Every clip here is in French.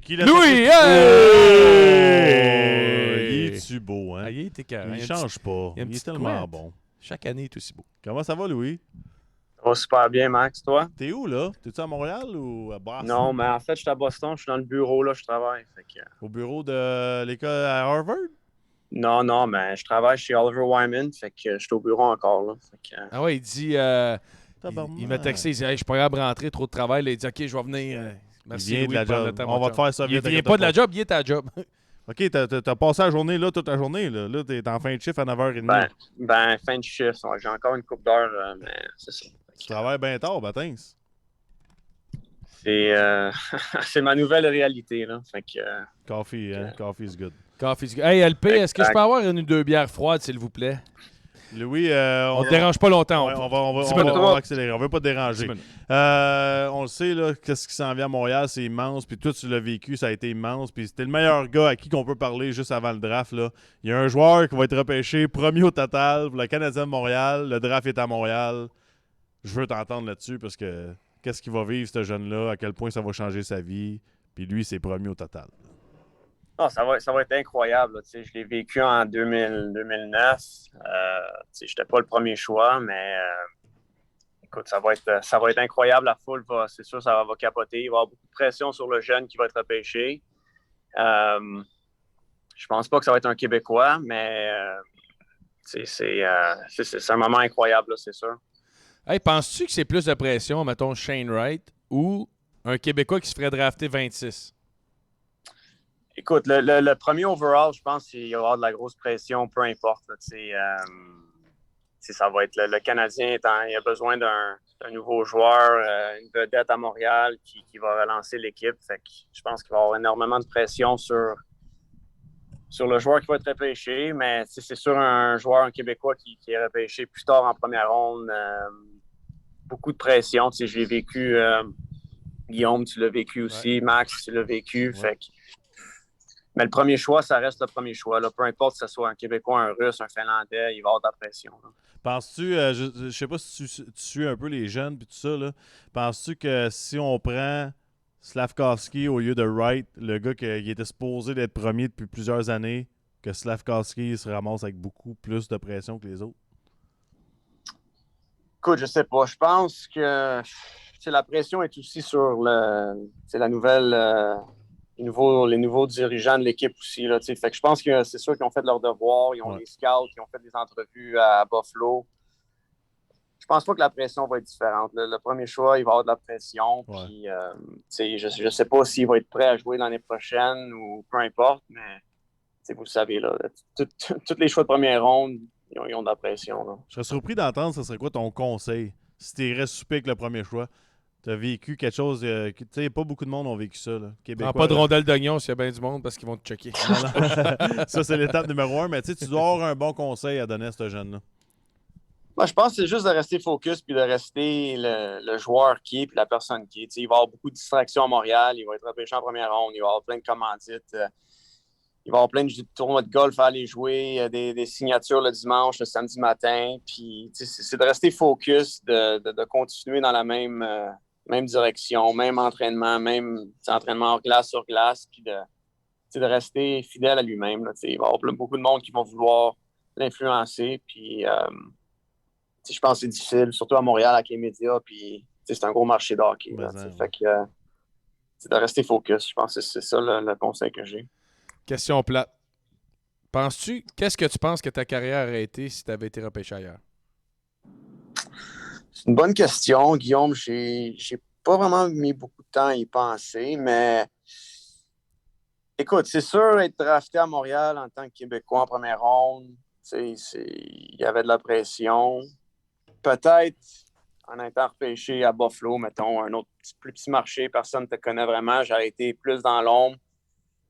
Qui l'a Louis! sorti? Hey! Il est-tu beau, hein? Ah, il était carré. Il change pas. il y a une Il est petite tellement couette. bon. Chaque année, il est aussi beau. Comment ça va, Louis? Ça va super bien, Max, toi? T'es où, là? T'es-tu à Montréal ou à Boston? Non, mais en fait, je suis à Boston, je suis dans le bureau, là, je travaille. Au bureau de l'école à Harvard? Non, mais je travaille chez Oliver Wyman, fait que je suis au bureau encore, là. Ah ouais, il dit... il m'a texté, il dit hey, « Je suis pas capable de rentrer, trop de travail. » Là, il dit « OK, je vais venir. Merci, Il vient Louis, de la prendre le job. temps, On mon va chum. te faire ça Il vite, vient inquiète pas de pas. la job, il est à la job. OK, t'as passé la journée, là, toute la journée. Là, t'es en fin de chiffre à 9h30. Ben, fin de shift, ouais, j'ai encore une couple d'heures, mais c'est ça. Tu travailles bien tard, Batins. C'est c'est ma nouvelle réalité, là. Fait que, Coffee, hein? Coffee is good. Hey, LP, est-ce que je Exact. peux avoir une ou deux bières froides, s'il vous plaît? Louis, On te dérange pas longtemps. Ouais, on Dix va minutes. accélérer. On veut pas te déranger. 10 minutes. On le sait, là, qu'est-ce qui s'en vient à Montréal, c'est immense. Puis toi, tu l'as vécu, ça a été immense. Puis c'était le meilleur gars à qui qu'on peut parler juste avant le draft. Là. Il y a un joueur qui va être repêché premier au total pour le Canadien de Montréal. Le draft est à Montréal. Je veux t'entendre là-dessus parce que qu'est-ce qu'il va vivre, ce jeune-là, à quel point ça va changer sa vie. Puis lui, c'est premier au total. ah, ça va être incroyable, là. Tu sais, je l'ai vécu en 2009. Je n'étais pas le premier choix, mais écoute, ça va être incroyable. La foule, c'est sûr, ça va capoter. Il va y avoir beaucoup de pression sur le jeune qui va être repêché. Je pense pas que ça va être un Québécois, mais c'est un moment incroyable, là, c'est sûr. Hey, penses-tu que c'est plus de pression, mettons, Shane Wright ou un Québécois qui se ferait drafter 26? Écoute, le premier overall, je pense qu'il va y avoir de la grosse pression, peu importe. Là, ça va être le Canadien, il a besoin d'un nouveau joueur, une vedette à Montréal qui va relancer l'équipe. Fait que je pense qu'il va y avoir énormément de pression sur le joueur qui va être repêché, mais c'est sûr un joueur, un Québécois qui est repêché plus tard en première ronde. Beaucoup de pression. Je l'ai vécu, Guillaume, tu l'as vécu aussi, ouais. Max, tu l'as vécu. Ouais. Fait que mais le premier choix, ça reste le premier choix. Là. Peu importe que ce soit un Québécois, un Russe, un Finlandais, il va y avoir de la pression. Là. Penses-tu, je ne sais pas si tu suis un peu les jeunes et tout ça, là, penses-tu que si on prend Slafkovsky au lieu de Wright, le gars qui était supposé d'être premier depuis plusieurs années, que Slafkovsky se ramasse avec beaucoup plus de pression que les autres? Écoute, je sais pas. Je pense que la pression est aussi sur la nouvelle... les nouveaux dirigeants de l'équipe aussi. Là, fait que je pense que c'est sûr qu'ils ont fait leur devoir. Ils ont les scouts, ils ont fait des entrevues à Buffalo. Je pense pas que la pression va être différente. Le premier choix, il va y avoir de la pression. Ouais. Puis, je sais pas s'il va être prêt à jouer l'année prochaine ou peu importe, mais vous le savez, là, tous les choix de première ronde, ils ont de la pression. Là. Je serais surpris d'entendre, ce serait quoi ton conseil si tu irais souper avec le premier choix? Tu as vécu quelque chose, tu sais, pas beaucoup de monde ont vécu ça. Là. Québécois, pas de rondelle d'oignon s'il y a bien du monde parce qu'ils vont te checker. Ça, c'est l'étape numéro 1, mais tu dois avoir un bon conseil à donner à ce jeune-là. Moi, je pense que c'est juste de rester focus puis de rester le joueur qui est puis la personne qui est. Il va y avoir beaucoup de distractions à Montréal, il va être repêché en première ronde, il va y avoir plein de commandites, il va y avoir plein de tournois de golf à aller jouer, des signatures le dimanche, le samedi matin. Puis c'est de rester focus, de continuer dans la même direction, même entraînement, même entraînement hors glace sur glace, puis de rester fidèle à lui-même. Là, il va y avoir beaucoup de monde qui vont vouloir l'influencer, puis je pense que c'est difficile, surtout à Montréal avec les médias, puis c'est un gros marché de hockey. Là, fait que c'est de rester focus. Je pense que c'est ça le conseil que j'ai. Question plate. Qu'est-ce que tu penses que ta carrière aurait été si tu avais été repêché ailleurs? C'est une bonne question, Guillaume. J'ai pas vraiment mis beaucoup de temps à y penser, mais écoute, c'est sûr, être drafté à Montréal en tant que Québécois en première ronde, il y avait de la pression. Peut-être en étant repêché à Buffalo, mettons, un autre plus petit marché, personne ne te connaît vraiment, j'aurais été plus dans l'ombre,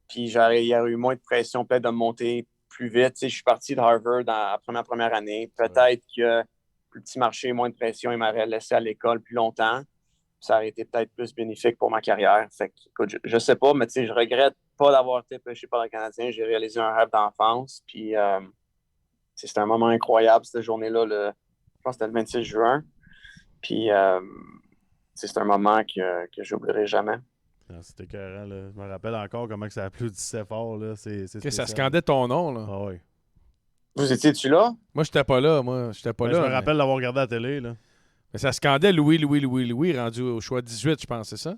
puis il y aurait eu moins de pression peut-être de monter plus vite. Je suis parti de Harvard dans la première année. Peut-être que plus petit marché, moins de pression, il m'aurait laissé à l'école plus longtemps. Ça aurait été peut-être plus bénéfique pour ma carrière. Fait que, écoute, je sais pas, mais je regrette pas d'avoir été pêché par le Canadien. J'ai réalisé un rêve d'enfance. Puis c'était un moment incroyable, cette journée-là. Je pense que c'était le 26 juin. Puis c'est un moment que j'oublierai jamais. C'était écœurant, là. Je me rappelle encore comment que ça applaudissait fort, là. C'est Que ça spécial. scandait ton nom, là. Ah oui. Vous étiez-tu là? Moi, j'étais pas là. Moi, j'étais pas Ben, là. je me mais- rappelle l'avoir regardé à la télé, là. Mais ça scandait Louis, rendu au choix 18, je pense, c'est ça?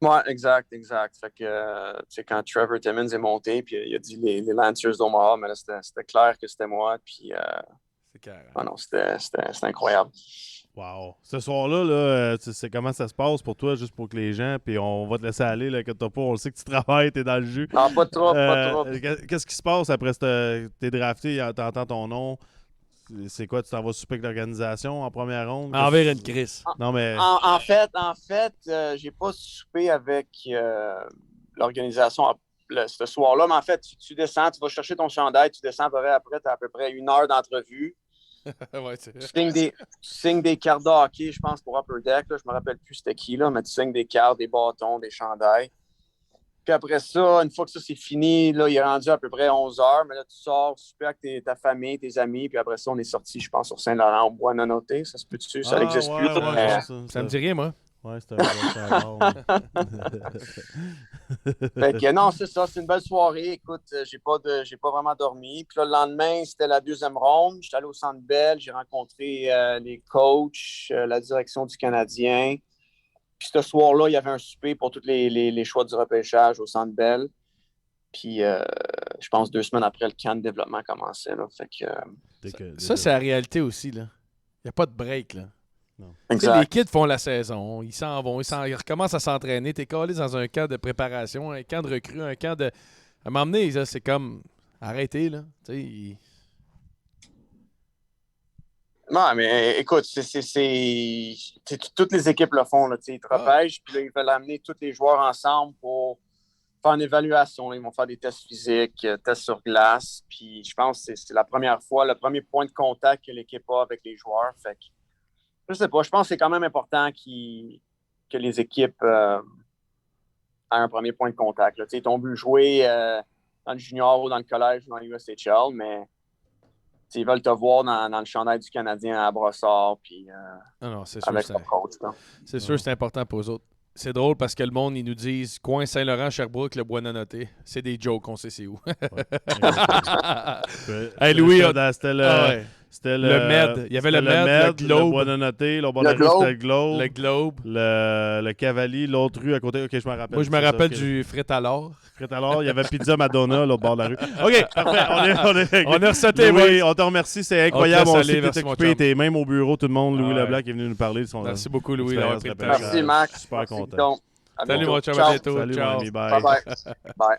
Ouais, exact. Fait que, tu sais, quand Trevor Timmons est monté, puis il a dit les Lancers d'Omaha, mais là, c'était clair que c'était moi, puis C'est carré. non, c'était incroyable. Wow. Ce soir-là, là, tu sais comment ça se passe pour toi, juste pour que les gens, puis on va te laisser aller, là, que t'as pas, on le sait que tu travailles, t'es dans le jus. Non, pas trop, pas trop. Qu'est-ce qui se passe après t'es drafté, t'entends ton nom? C'est quoi, tu t'en vas souper avec l'organisation en première ronde? Envers une crise. Non, mais... En fait, j'ai pas soupé avec l'organisation ce soir-là, mais en fait, tu descends, tu vas chercher ton chandail, tu descends après, tu as à peu près 1 heure d'entrevue. Ouais, c'est Tu signes des cartes de hockey, je pense, pour Upper Deck. Là, je me rappelle plus c'était qui, là, mais tu signes des cartes, des bâtons, des chandails. Puis après ça, une fois que ça c'est fini, là, il est rendu à peu près 11 heures, mais là, tu sors, super avec ta famille, tes amis, puis après ça, on est sorti, je pense, sur Saint-Laurent, au Bois-Nonoté. Ça se peut-tu? Ça n'existe plus. Ouais, Ça me dit rien, moi. Ouais, c'était un Fait que non, c'est ça, c'est une belle soirée. Écoute, j'ai pas vraiment dormi. Puis là, le lendemain, c'était la 2e ronde. J'étais allé au Centre Bell, j'ai rencontré les coachs, la direction du Canadien. Puis ce soir-là, il y avait un souper pour tous les choix du repêchage au Centre Bell. Puis je pense 2 semaines après, le camp de développement commençait. Là. Fait que, Ça, c'est la réalité aussi, là. Il n'y a pas de break, là. Tu sais, exact. les kids font la saison, ils s'en vont, ils recommencent à s'entraîner. T'es collé dans un camp de préparation, un camp de recrue, un camp de... À un moment donné, là, c'est comme... Arrêtez, là. Tu sais, Non, mais écoute, toutes les équipes le font. Là, ils te repêchent, puis là, ils veulent amener tous les joueurs ensemble pour faire une évaluation. Là. Ils vont faire des tests physiques, tests sur glace. Puis je pense que c'est la première fois, le premier point de contact que l'équipe a avec les joueurs. Fait que, je sais pas, je pense que c'est quand même important que les équipes aient un premier point de contact. Là. Ils t'ont vu jouer dans le junior ou dans le collège ou dans l'USHL, mais ils veulent te voir dans le chandail du Canadien à Brossard puis non, c'est sûr, avec ton coach. c'est sûr, c'est important pour eux autres. C'est drôle parce que le monde, ils nous disent coin Saint-Laurent, Sherbrooke, le Bois-Nonoté. C'est des jokes, on sait c'est où. Hey, Louis, c'était le Med. Il y avait le Med, le Globe. Le Bois-Nonoté, l'autre bord de la rue, c'était le Globe. Le Globe. Le Cavalier, l'autre rue à côté. OK, je me rappelle. Moi, je me rappelle du Frit alors. Alors, il y avait Pizza Madonna, l'autre bord de la rue. OK, parfait. On a ressauté, Louis, on te remercie, c'est incroyable. On sait que t'es occupé, t'es même au bureau, tout le monde. Louis Leblanc qui est venu nous parler de son... Merci beaucoup, Louis, d'avoir pris le temps. Merci, Max. Super Merci, content. donc. Salut, mon chum, à bientôt. Salut, Ciao. mon ami, bye. Bye.